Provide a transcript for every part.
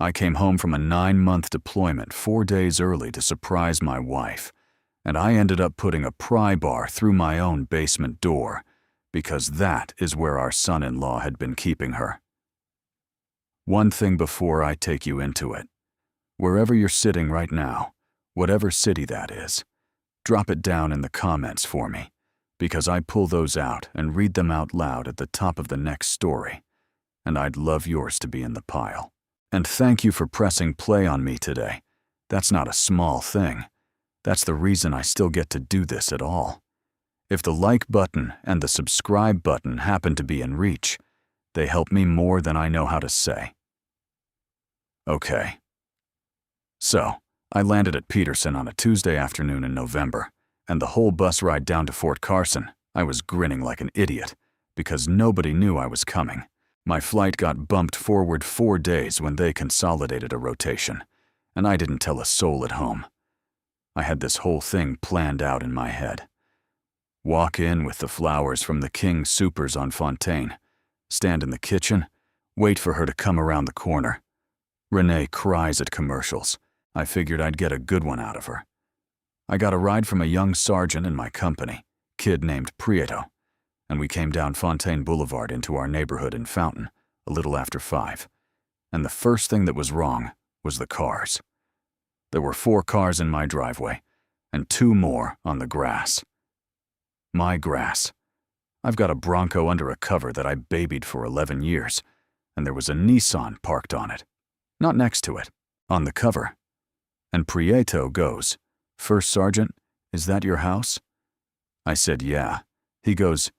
I came home from a 9-month deployment 4 days early to surprise my wife, and I ended up putting a pry bar through my own basement door because that is where our son-in-law had been keeping her. One thing before I take you into it. Wherever you're sitting right now, whatever city that is, drop it down in the comments for me, because I pull those out and read them out loud at the top of the next story, and I'd love yours to be in the pile. And thank you for pressing play on me today. That's not a small thing. That's the reason I still get to do this at all. If the like button and the subscribe button happen to be in reach, they help me more than I know how to say. Okay. So, I landed at Peterson on a Tuesday afternoon in November, and the whole bus ride down to Fort Carson, I was grinning like an idiot, because nobody knew I was coming. My flight got bumped forward 4 days when they consolidated a rotation, and I didn't tell a soul at home. I had this whole thing planned out in my head. Walk in with the flowers from the King Soopers on Fontaine, stand in the kitchen, wait for her to come around the corner. Renee cries at commercials. I figured I'd get a good one out of her. I got a ride from a young sergeant in my company, kid named Prieto, and we came down Fontaine Boulevard into our neighborhood in Fountain a little after 5. And the first thing that was wrong was the cars. There were 4 cars in my driveway, and 2 more on the grass. My grass. I've got a Bronco under a cover that I babied for 11 years, and there was a Nissan parked on it. Not next to it, on the cover. And Prieto goes, "First Sergeant, is that your house?" I said, "Yeah." He goes,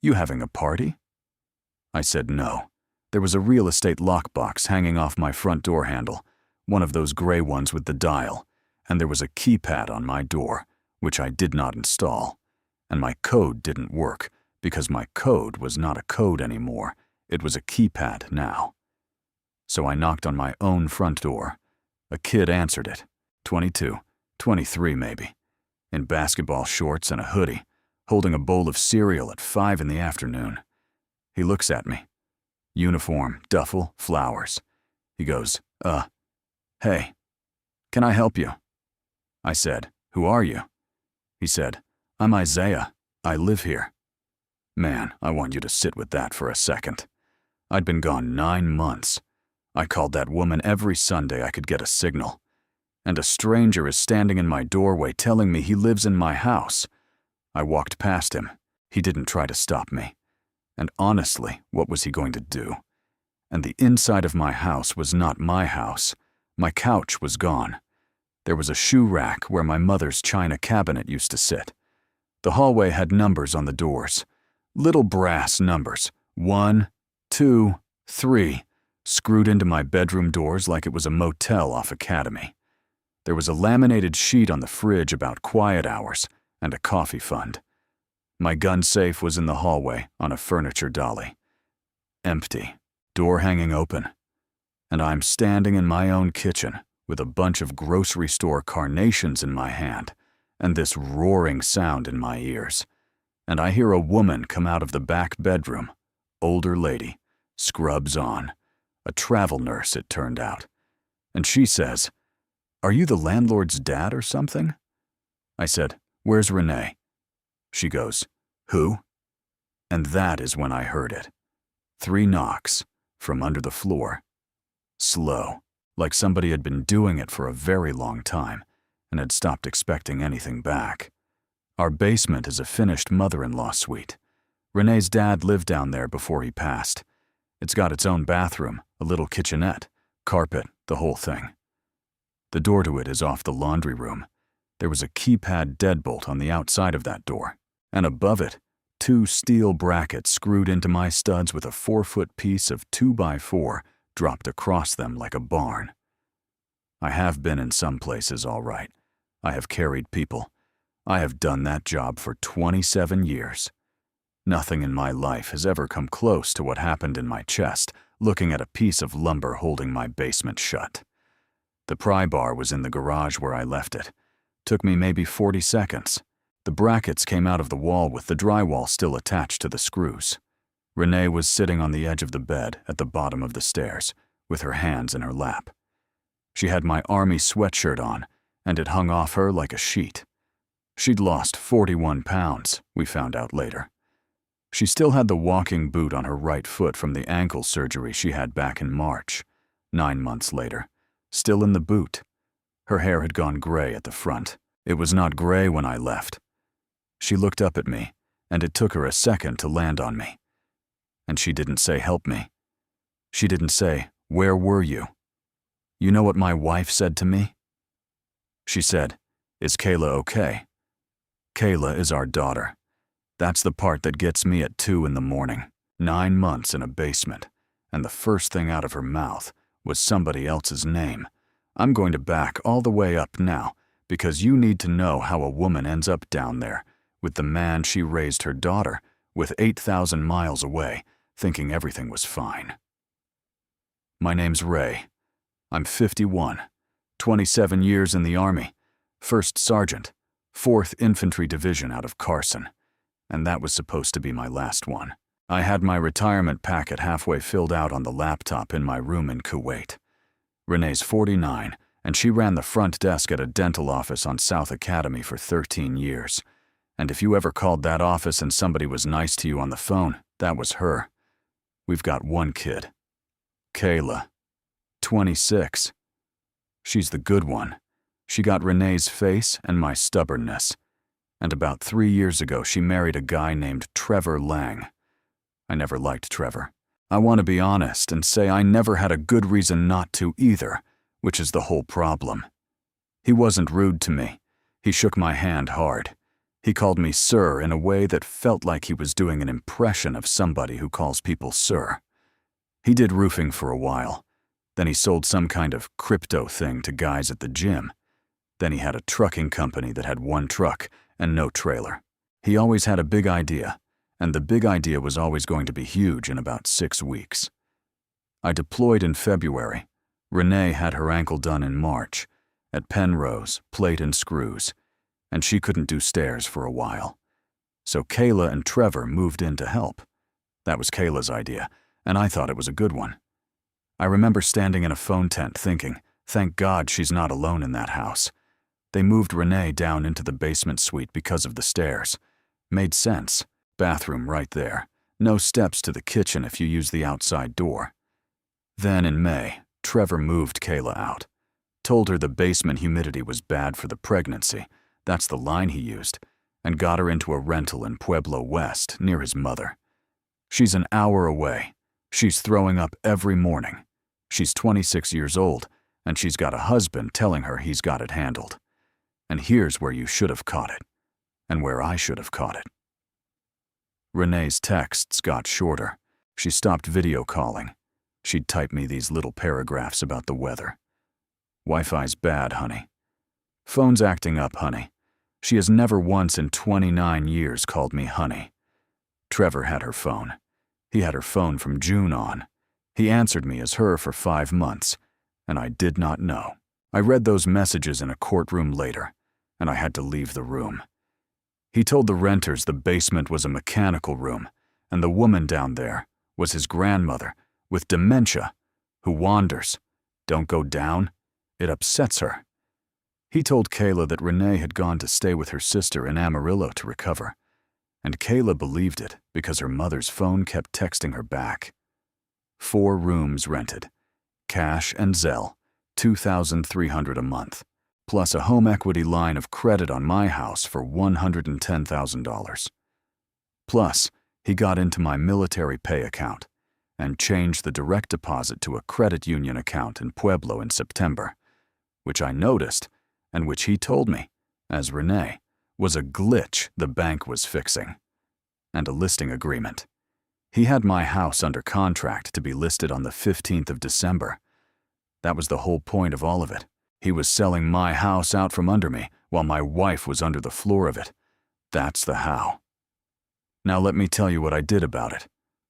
"You having a party?" I said, "No." There was a real estate lockbox hanging off my front door handle, one of those gray ones with the dial, and there was a keypad on my door, which I did not install. And my code didn't work, because my code was not a code anymore, it was a keypad now. So I knocked on my own front door. A kid answered it, 22, 23 maybe, in basketball shorts and a hoodie, holding a bowl of cereal at 5 in the afternoon. He looks at me. Uniform, duffel, flowers. He goes, "Hey, can I help you?" I said, "Who are you?" He said, "I'm Isaiah. I live here." Man, I want you to sit with that for a second. I'd been gone 9 months. I called that woman every Sunday I could get a signal. And a stranger is standing in my doorway telling me he lives in my house. I walked past him. He didn't try to stop me. And honestly, what was he going to do? And the inside of my house was not my house. My couch was gone. There was a shoe rack where my mother's china cabinet used to sit. The hallway had numbers on the doors. Little brass numbers. 1, 2, 3. Screwed into my bedroom doors like it was a motel off Academy. There was a laminated sheet on the fridge about quiet hours and a coffee fund. My gun safe was in the hallway on a furniture dolly. Empty, door hanging open. And I'm standing in my own kitchen with a bunch of grocery store carnations in my hand and this roaring sound in my ears. And I hear a woman come out of the back bedroom, older lady, scrubs on. A travel nurse, it turned out. And she says, "Are you the landlord's dad or something?" I said, "Where's Renee?" She goes, "Who?" And that is when I heard it. 3 knocks from under the floor. Slow, like somebody had been doing it for a very long time and had stopped expecting anything back. Our basement is a finished mother-in-law suite. Renee's dad lived down there before he passed. It's got its own bathroom, a little kitchenette, carpet, the whole thing. The door to it is off the laundry room. There was a keypad deadbolt on the outside of that door, and above it, 2 steel brackets screwed into my studs with a 4-foot piece of 2x4 dropped across them like a barn. I have been in some places, all right. I have carried people. I have done that job for 27 years. Nothing in my life has ever come close to what happened in my chest, looking at a piece of lumber holding my basement shut. The pry bar was in the garage where I left it. Took me maybe 40 seconds. The brackets came out of the wall with the drywall still attached to the screws. Renee was sitting on the edge of the bed at the bottom of the stairs, with her hands in her lap. She had my army sweatshirt on, and it hung off her like a sheet. She'd lost 41 pounds, we found out later. She still had the walking boot on her right foot from the ankle surgery she had back in March. 9 months later, still in the boot. Her hair had gone gray at the front. It was not gray when I left. She looked up at me, and it took her a second to land on me. And she didn't say, "Help me." She didn't say, "Where were you?" You know what my wife said to me? She said, "Is Kayla okay?" Kayla is our daughter. That's the part that gets me at 2 in the morning. 9 months in a basement, and the first thing out of her mouth was somebody else's name. I'm going to back all the way up now, because you need to know how a woman ends up down there with the man she raised her daughter with 8,000 miles away, thinking everything was fine. My name's Ray. I'm 51, 27 years in the Army, 1st Sergeant, 4th Infantry Division out of Carson, and that was supposed to be my last one. I had my retirement packet halfway filled out on the laptop in my room in Kuwait. Renee's 49, and she ran the front desk at a dental office on South Academy for 13 years. And if you ever called that office and somebody was nice to you on the phone, that was her. We've got one kid. Kayla. 26. She's the good one. She got Renee's face and my stubbornness. And about 3 years ago, she married a guy named Trevor Lang. I never liked Trevor. I want to be honest and say I never had a good reason not to either, which is the whole problem. He wasn't rude to me. He shook my hand hard. He called me sir in a way that felt like he was doing an impression of somebody who calls people sir. He did roofing for a while. Then he sold some kind of crypto thing to guys at the gym. Then he had a trucking company that had 1 truck and no trailer. He always had a big idea, and the big idea was always going to be huge in about 6 weeks. I deployed in February. Renee had her ankle done in March, at Penrose, plate and screws, and she couldn't do stairs for a while. So Kayla and Trevor moved in to help. That was Kayla's idea, and I thought it was a good one. I remember standing in a phone tent thinking, thank God she's not alone in that house. They moved Renee down into the basement suite because of the stairs. Made sense. Bathroom right there. No steps to the kitchen if you use the outside door. Then in May, Trevor moved Kayla out. Told her the basement humidity was bad for the pregnancy. That's the line he used. And got her into a rental in Pueblo West near his mother. She's an hour away. She's throwing up every morning. She's 26 years old, and she's got a husband telling her he's got it handled. And here's where you should have caught it, and where I should have caught it. Renee's texts got shorter. She stopped video calling. She'd type me these little paragraphs about the weather. Wi-Fi's bad, honey. Phone's acting up, honey. She has never once in 29 years called me honey. Trevor had her phone. He had her phone from June on. He answered me as her for 5 months, and I did not know. I read those messages in a courtroom later, and I had to leave the room. He told the renters the basement was a mechanical room, and the woman down there was his grandmother with dementia who wanders. Don't go down. It upsets her. He told Kayla that Renee had gone to stay with her sister in Amarillo to recover, and Kayla believed it because her mother's phone kept texting her back. 4 rooms rented, cash and Zelle, $2,300 a month, plus a home equity line of credit on my house for $110,000. Plus, he got into my military pay account and changed the direct deposit to a credit union account in Pueblo in September, which I noticed and which he told me, as Renee, was a glitch the bank was fixing, and a listing agreement. He had my house under contract to be listed on the 15th of December. That was the whole point of all of it. He was selling my house out from under me while my wife was under the floor of it. That's the how. Now let me tell you what I did about it.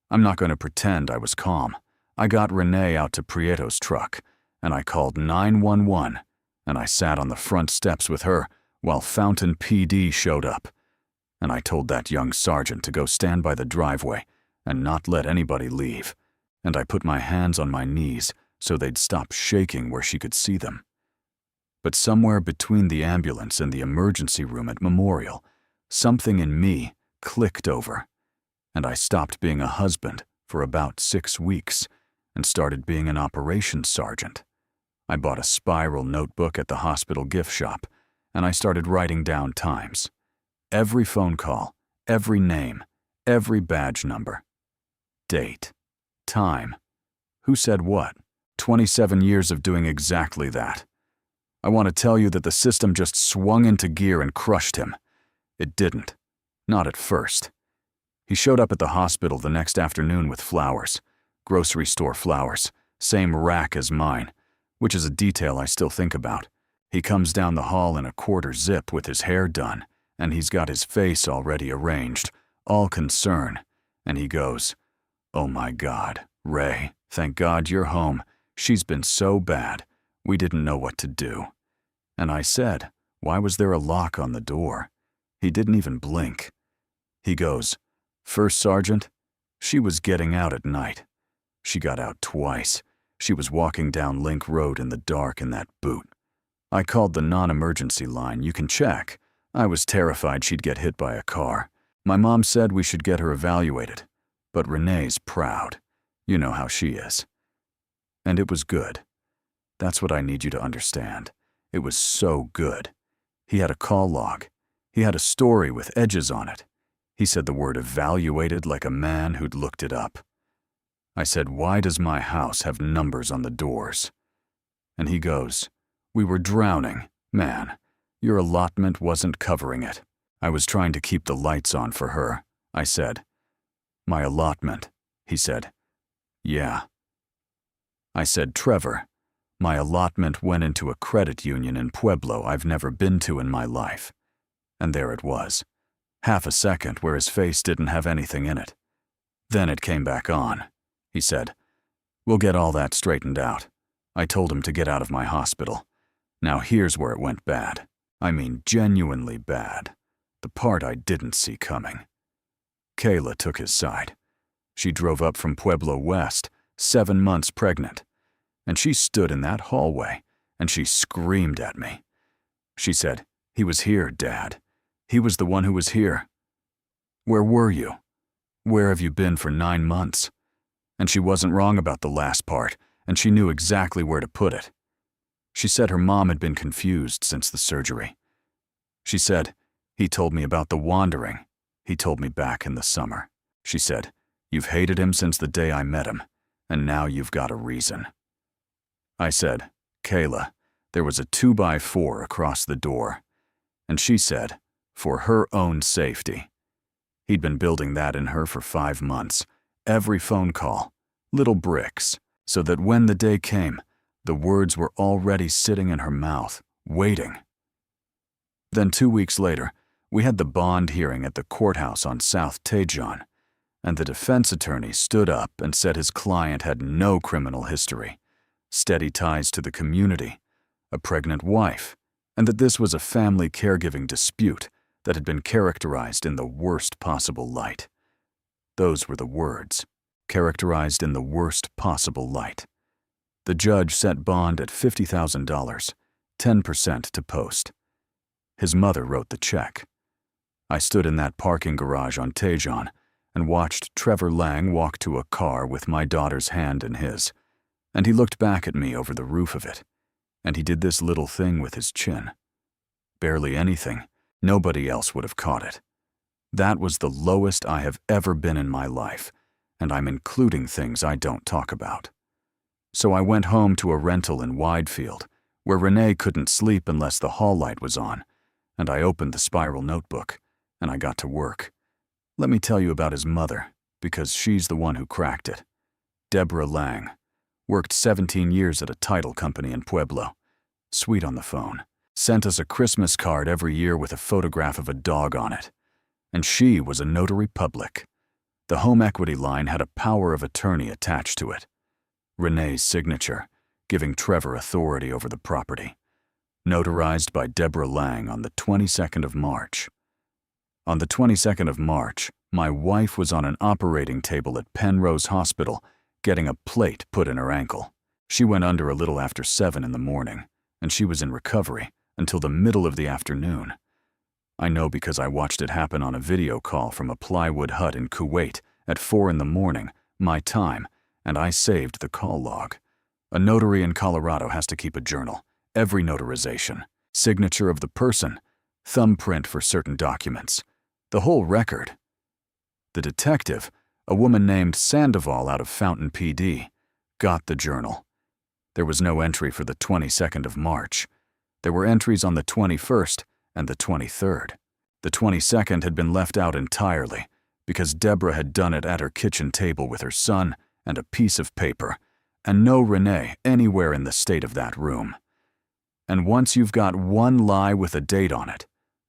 I'm not going to pretend I was calm. I got Renee out to Prieto's truck, and I called 911, and I sat on the front steps with her while Fountain PD showed up. And I told that young sergeant to go stand by the driveway and not let anybody leave. And I put my hands on my knees so they'd stop shaking where she could see them. But somewhere between the ambulance and the emergency room at Memorial, something in me clicked over, and I stopped being a husband for about 6 weeks and started being an operations sergeant. I bought a spiral notebook at the hospital gift shop, and I started writing down times. Every phone call, every name, every badge number. Date. Time. Who said what? 27 years of doing exactly that. I want to tell you that the system just swung into gear and crushed him. It didn't. Not at first. He showed up at the hospital the next afternoon with flowers. Grocery store flowers. Same rack as mine, which is a detail I still think about. He comes down the hall in a quarter zip with his hair done, and he's got his face already arranged, all concern, and he goes, "Oh my God, Ray, thank God you're home. She's been so bad. We didn't know what to do." And I said, "Why was there a lock on the door?" He didn't even blink. He goes, "First Sergeant, she was getting out at night. She got out twice. She was walking down Link Road in the dark in that boot. I called the non-emergency line. You can check. I was terrified she'd get hit by a car. My mom said we should get her evaluated. But Renee's proud. You know how she is." And it was good. That's what I need you to understand. It was so good. He had a call log. He had a story with edges on it. He said the word evaluated like a man who'd looked it up. I said, "Why does my house have numbers on the doors?" And he goes, "We were drowning. Man, your allotment wasn't covering it. I was trying to keep the lights on for her." I said, "My allotment," he said. "Yeah." I said, "Trevor, my allotment went into a credit union in Pueblo I've never been to in my life." And there it was. Half a second where his face didn't have anything in it. Then it came back on. He said, "We'll get all that straightened out." I told him to get out of my hospital. Now here's where it went bad. I mean genuinely bad. The part I didn't see coming. Kayla took his side. She drove up from Pueblo West, 7 months pregnant. And she stood in that hallway, and she screamed at me. She said, "He was here, Dad. He was the one who was here. Where were you? Where have you been for 9 months?" And she wasn't wrong about the last part, and she knew exactly where to put it. She said her mom had been confused since the surgery. She said, "He told me about the wandering. He told me back in the summer." She said, "You've hated him since the day I met him, and now you've got a reason." I said, "Kayla, there was a 2x4 across the door." And she said, "For her own safety." He'd been building that in her for 5 months. Every phone call, little bricks, so that when the day came, the words were already sitting in her mouth, waiting. Then 2 weeks later, we had the bond hearing at the courthouse on South Tejon, and the defense attorney stood up and said his client had no criminal history, steady ties to the community, a pregnant wife, and that this was a family caregiving dispute that had been characterized in the worst possible light. Those were the words, characterized in the worst possible light. The judge set bond at $50,000, 10% to post. His mother wrote the check. I stood in that parking garage on Tejon and watched Trevor Lang walk to a car with my daughter's hand in his, and he looked back at me over the roof of it, and he did this little thing with his chin. Barely anything. Nobody else would have caught it. That was the lowest I have ever been in my life, and I'm including things I don't talk about. So I went home to a rental in Widefield, where Renee couldn't sleep unless the hall light was on, and I opened the spiral notebook, and I got to work. Let me tell you about his mother, because she's the one who cracked it. Deborah Lang. Worked 17 years at a title company in Pueblo. Sweet on the phone. Sent us a Christmas card every year with a photograph of a dog on it. And she was a notary public. The home equity line had a power of attorney attached to it. Renee's signature, giving Trevor authority over the property. Notarized by Deborah Lang on the 22nd of March. On the 22nd of March, my wife was on an operating table at Penrose Hospital getting a plate put in her ankle. She went under a little after 7 in the morning, and she was in recovery until the middle of the afternoon. I know because I watched it happen on a video call from a plywood hut in Kuwait at 4 in the morning, my time, and I saved the call log. A notary in Colorado has to keep a journal, every notarization, signature of the person, thumbprint for certain documents, the whole record. The detective, a woman named Sandoval out of Fountain PD, got the journal. There was no entry for the 22nd of March. There were entries on the 21st and the 23rd. The 22nd had been left out entirely because Deborah had done it at her kitchen table with her son and a piece of paper, and no Renee anywhere in the state of that room. And once you've got one lie with a date on it,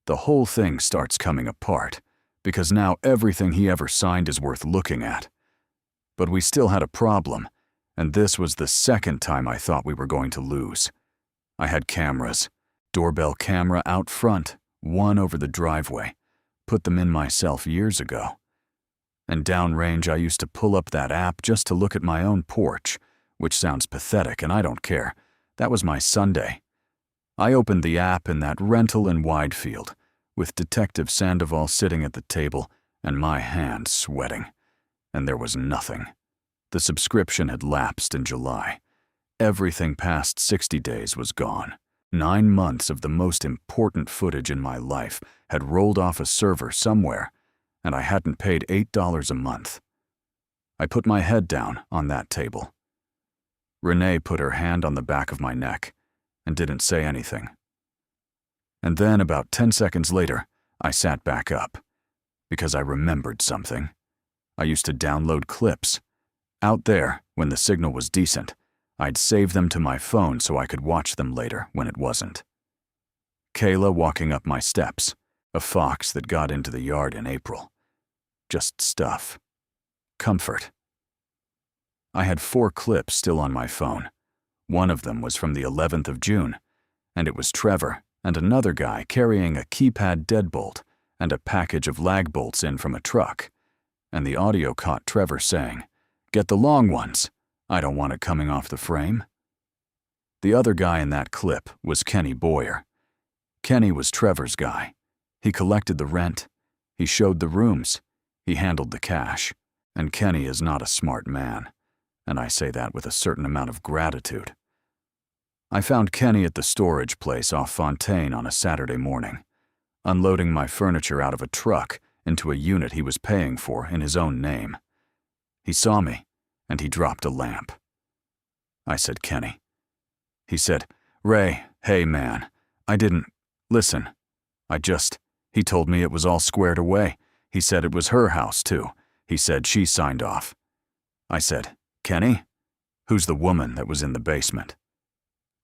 the whole thing starts coming apart, because now everything he ever signed is worth looking at. But we still had a problem, and this was the second time I thought we were going to lose. I had cameras, doorbell camera out front, one over the driveway, put them in myself years ago. And downrange I used to pull up that app just to look at my own porch, which sounds pathetic and I don't care. That was my Sunday. I opened the app in that rental in Widefield, with Detective Sandoval sitting at the table and my hand sweating. And there was nothing. The subscription had lapsed in July. Everything past 60 days was gone. 9 months of the most important footage in my life had rolled off a server somewhere, and I hadn't paid $8 a month. I put my head down on that table. Renee put her hand on the back of my neck and didn't say anything. And then about 10 seconds later, I sat back up because I remembered something. I used to download clips. Out there, when the signal was decent, I'd save them to my phone so I could watch them later when it wasn't. Kayla walking up my steps, a fox that got into the yard in April. Just stuff. Comfort. I had 4 clips still on my phone. One of them was from the 11th of June, and it was Trevor and another guy carrying a keypad deadbolt and a package of lag bolts in from a truck. And the audio caught Trevor saying, "Get the long ones. I don't want it coming off the frame." The other guy in that clip was Kenny Boyer. Kenny was Trevor's guy. He collected the rent. He showed the rooms. He handled the cash. And Kenny is not a smart man. And I say that with a certain amount of gratitude. I found Kenny at the storage place off Fontaine on a Saturday morning, unloading my furniture out of a truck into a unit he was paying for in his own name. He saw me, and he dropped a lamp. I said, "Kenny." He said, "Ray, hey man, listen, he told me it was all squared away. He said it was her house too. He said she signed off." I said, "Kenny, who's the woman that was in the basement?"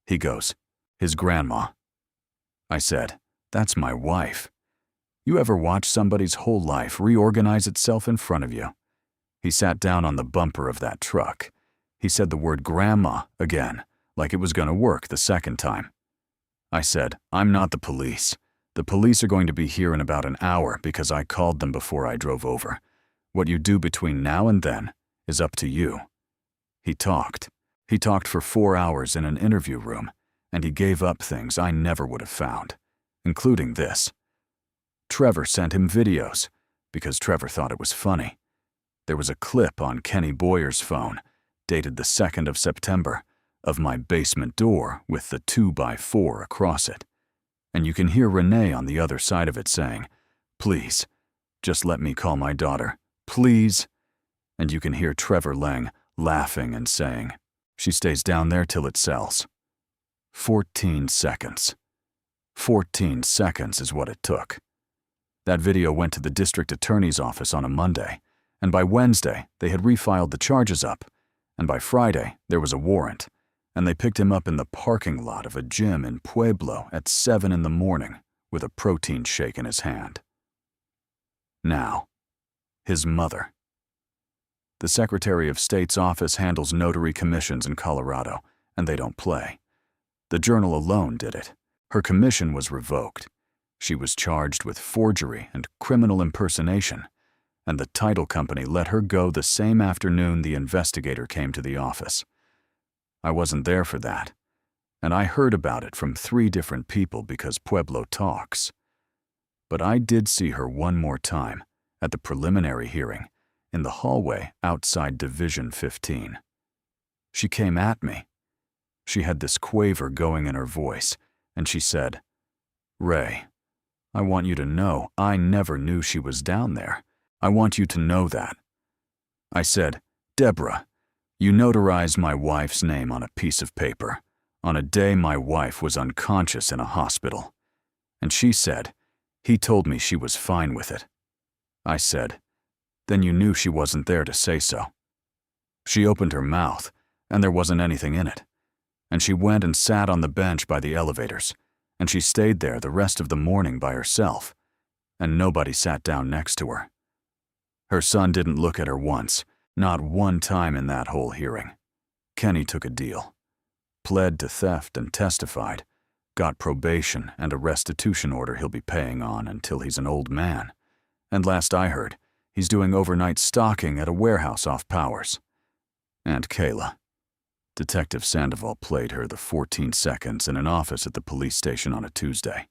He goes, "His grandma." I said, "That's my wife." You ever watch somebody's whole life reorganize itself in front of you? He sat down on the bumper of that truck. He said the word grandma again, like it was going to work the second time. I said, "I'm not the police. The police are going to be here in about an hour because I called them before I drove over. What you do between now and then is up to you." He talked. He talked for 4 hours in an interview room, and he gave up things I never would have found, including this. Trevor sent him videos because Trevor thought it was funny. There was a clip on Kenny Boyer's phone, dated the 2nd of September, of my basement door with the 2x4 across it. And you can hear Renee on the other side of it saying, "Please, just let me call my daughter, please." And you can hear Trevor Lang laughing and saying, "She stays down there till it sells." 14 seconds. 14 seconds is what it took. That video went to the district attorney's office on a Monday, and by Wednesday they had refiled the charges up, and by Friday there was a warrant, and they picked him up in the parking lot of a gym in Pueblo at 7 in the morning with a protein shake in his hand. Now, his mother. The Secretary of State's office handles notary commissions in Colorado, and they don't play. The Journal alone did it. Her commission was revoked. She was charged with forgery and criminal impersonation, and the title company let her go the same afternoon the investigator came to the office. I wasn't there for that, and I heard about it from 3 different people because Pueblo talks. But I did see her one more time at the preliminary hearing in the hallway outside Division 15. She came at me. She had this quaver going in her voice, and she said, "Ray, I want you to know I never knew she was down there. I want you to know that." I said, "Deborah, you notarized my wife's name on a piece of paper on a day my wife was unconscious in a hospital." And she said, "He told me she was fine with it." I said, "Then you knew she wasn't there to say so." She opened her mouth, and there wasn't anything in it. And she went and sat on the bench by the elevators, and she stayed there the rest of the morning by herself, and nobody sat down next to her. Her son didn't look at her once, not one time in that whole hearing. Kenny took a deal, pled to theft and testified, got probation and a restitution order he'll be paying on until he's an old man. And last I heard, he's doing overnight stocking at a warehouse off Powers. And Kayla. Detective Sandoval played her the 14 seconds in an office at the police station on a Tuesday.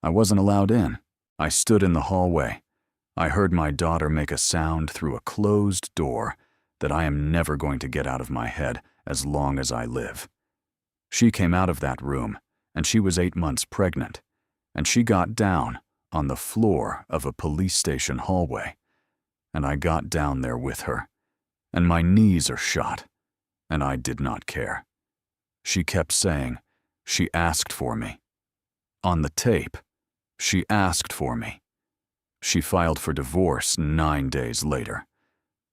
I wasn't allowed in. I stood in the hallway. I heard my daughter make a sound through a closed door that I am never going to get out of my head as long as I live. She came out of that room, and she was 8 months pregnant, and she got down on the floor of a police station hallway, and I got down there with her, and my knees are shot, and I did not care. She kept saying, "She asked for me." On the tape, she asked for me. She filed for divorce 9 days later.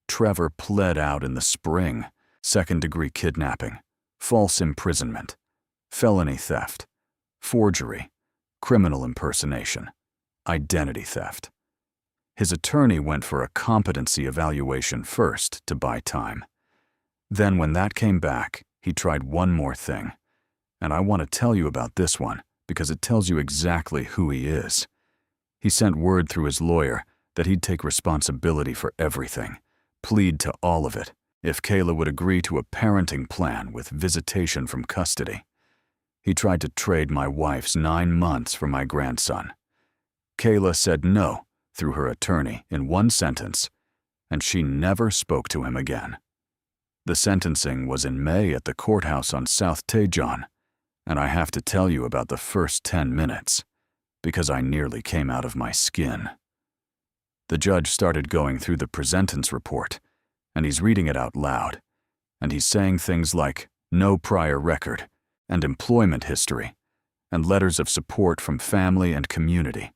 Trevor pled out in the spring, 2nd-degree kidnapping, false imprisonment, felony theft, forgery, criminal impersonation, identity theft. His attorney went for a competency evaluation first to buy time. Then when that came back, he tried one more thing. And I want to tell you about this one because it tells you exactly who he is. He sent word through his lawyer that he'd take responsibility for everything, plead to all of it, if Kayla would agree to a parenting plan with visitation from custody. He tried to trade my wife's 9 months for my grandson. Kayla said no through her attorney in one sentence, and she never spoke to him again. The sentencing was in May at the courthouse on South Tejon, and I have to tell you about the first 10 minutes, because I nearly came out of my skin. The judge started going through the presentence report, and he's reading it out loud, and he's saying things like no prior record, and employment history, and letters of support from family and community,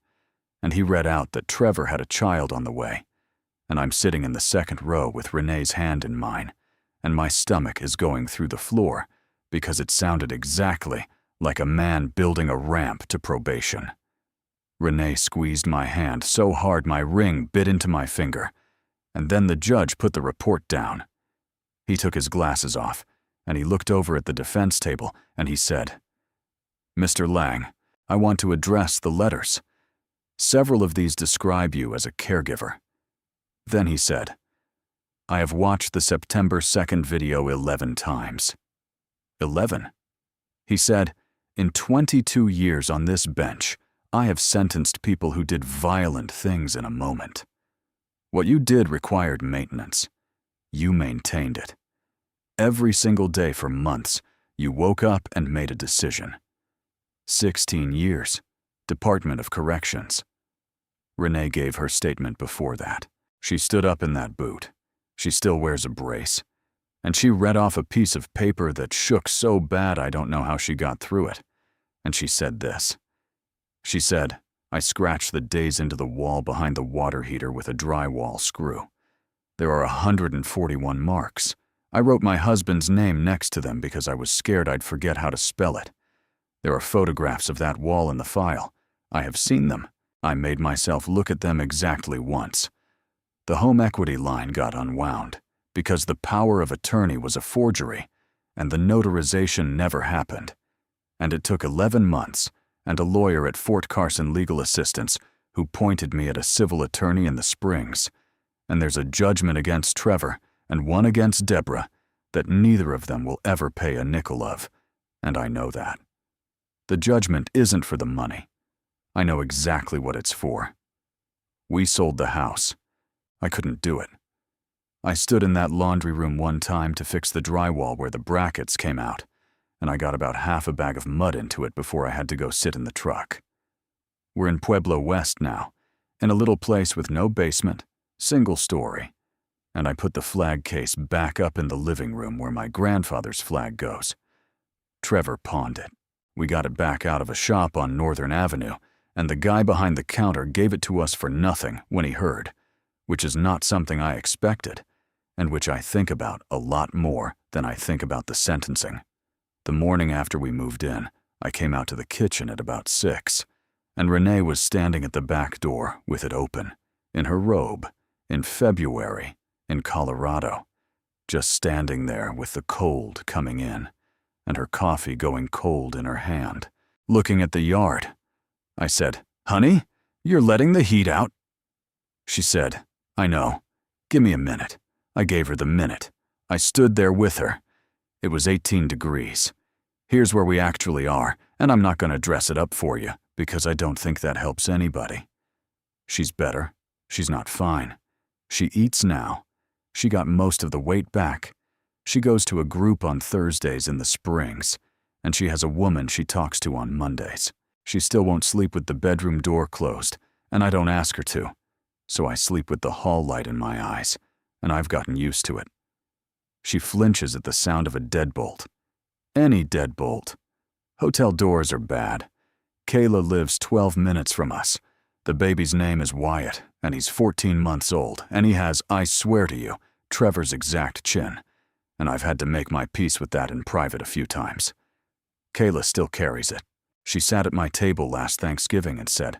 and he read out that Trevor had a child on the way, and I'm sitting in the 2nd row with Renee's hand in mine, and my stomach is going through the floor because it sounded exactly like a man building a ramp to probation. Renee squeezed my hand so hard my ring bit into my finger, and then the judge put the report down. He took his glasses off, and he looked over at the defense table, and he said, "Mr. Lang, I want to address the letters. Several of these describe you as a caregiver." Then he said, "I have watched the September 2nd video 11 times. 11? He said, "In 22 years on this bench, I have sentenced people who did violent things in a moment. What you did required maintenance. You maintained it. Every single day for months, you woke up and made a decision. 16 years, Department of Corrections." Renee gave her statement before that. She stood up in that boot. She still wears a brace. And she read off a piece of paper that shook so bad I don't know how she got through it. And she said this. She said, "I scratched the days into the wall behind the water heater with a drywall screw. There are 141 marks. I wrote my husband's name next to them because I was scared I'd forget how to spell it. There are photographs of that wall in the file. I have seen them. I made myself look at them exactly once. The home equity line got unwound because the power of attorney was a forgery, and the notarization never happened. And it took 11 months and a lawyer at Fort Carson Legal Assistance who pointed me at a civil attorney in the Springs. And there's a judgment against Trevor and one against Deborah, that neither of them will ever pay a nickel of, and I know that. The judgment isn't for the money. I know exactly what it's for. We sold the house. I couldn't do it. I stood in that laundry room one time to fix the drywall where the brackets came out, and I got about half a bag of mud into it before I had to go sit in the truck. We're in Pueblo West now, in a little place with no basement, single story, and I put the flag case back up in the living room where my grandfather's flag goes. Trevor pawned it. We got it back out of a shop on Northern Avenue, and the guy behind the counter gave it to us for nothing when he heard, which is not something I expected, and which I think about a lot more than I think about the sentencing. The morning after we moved in, I came out to the kitchen at about 6, and Renee was standing at the back door with it open, in her robe, in February, in Colorado, just standing there with the cold coming in, and her coffee going cold in her hand, looking at the yard. I said, "Honey, you're letting the heat out?" She said, "I know. Give me a minute." I gave her the minute. I stood there with her. It was 18 degrees. Here's where we actually are, and I'm not going to dress it up for you, because I don't think that helps anybody. She's better. She's not fine. She eats now. She got most of the weight back. She goes to a group on Thursdays in the Springs, and she has a woman she talks to on Mondays. She still won't sleep with the bedroom door closed, and I don't ask her to. So I sleep with the hall light in my eyes, and I've gotten used to it. She flinches at the sound of a deadbolt. Any deadbolt. Hotel doors are bad. Kayla lives 12 minutes from us. The baby's name is Wyatt, and he's 14 months old, and he has, I swear to you, Trevor's exact chin, and I've had to make my peace with that in private a few times. Kayla still carries it. She sat at my table last Thanksgiving and said,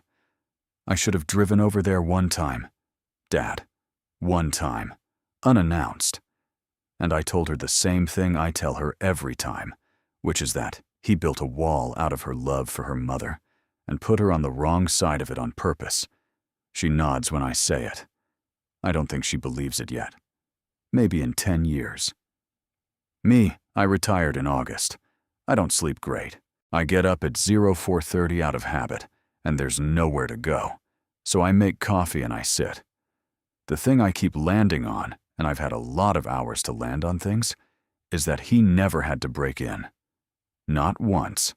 "I should have driven over there one time. Dad, one time, unannounced." And I told her the same thing I tell her every time, which is that he built a wall out of her love for her mother and put her on the wrong side of it on purpose. She nods when I say it. I don't think she believes it yet. Maybe in 10 years. Me, I retired in August. I don't sleep great. I get up at 04:30 out of habit, and there's nowhere to go. So I make coffee and I sit. The thing I keep landing on, and I've had a lot of hours to land on things, is that he never had to break in. Not once.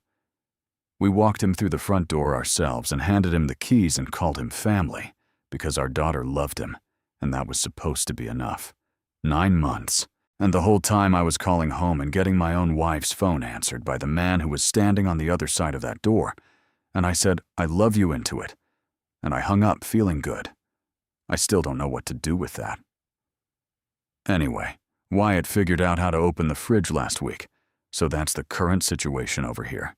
We walked him through the front door ourselves and handed him the keys and called him family, because our daughter loved him, and that was supposed to be enough. 9 months. And the whole time I was calling home and getting my own wife's phone answered by the man who was standing on the other side of that door, and I said, "I love you" into it, and I hung up feeling good. I still don't know what to do with that. Anyway, Wyatt figured out how to open the fridge last week, so that's the current situation over here.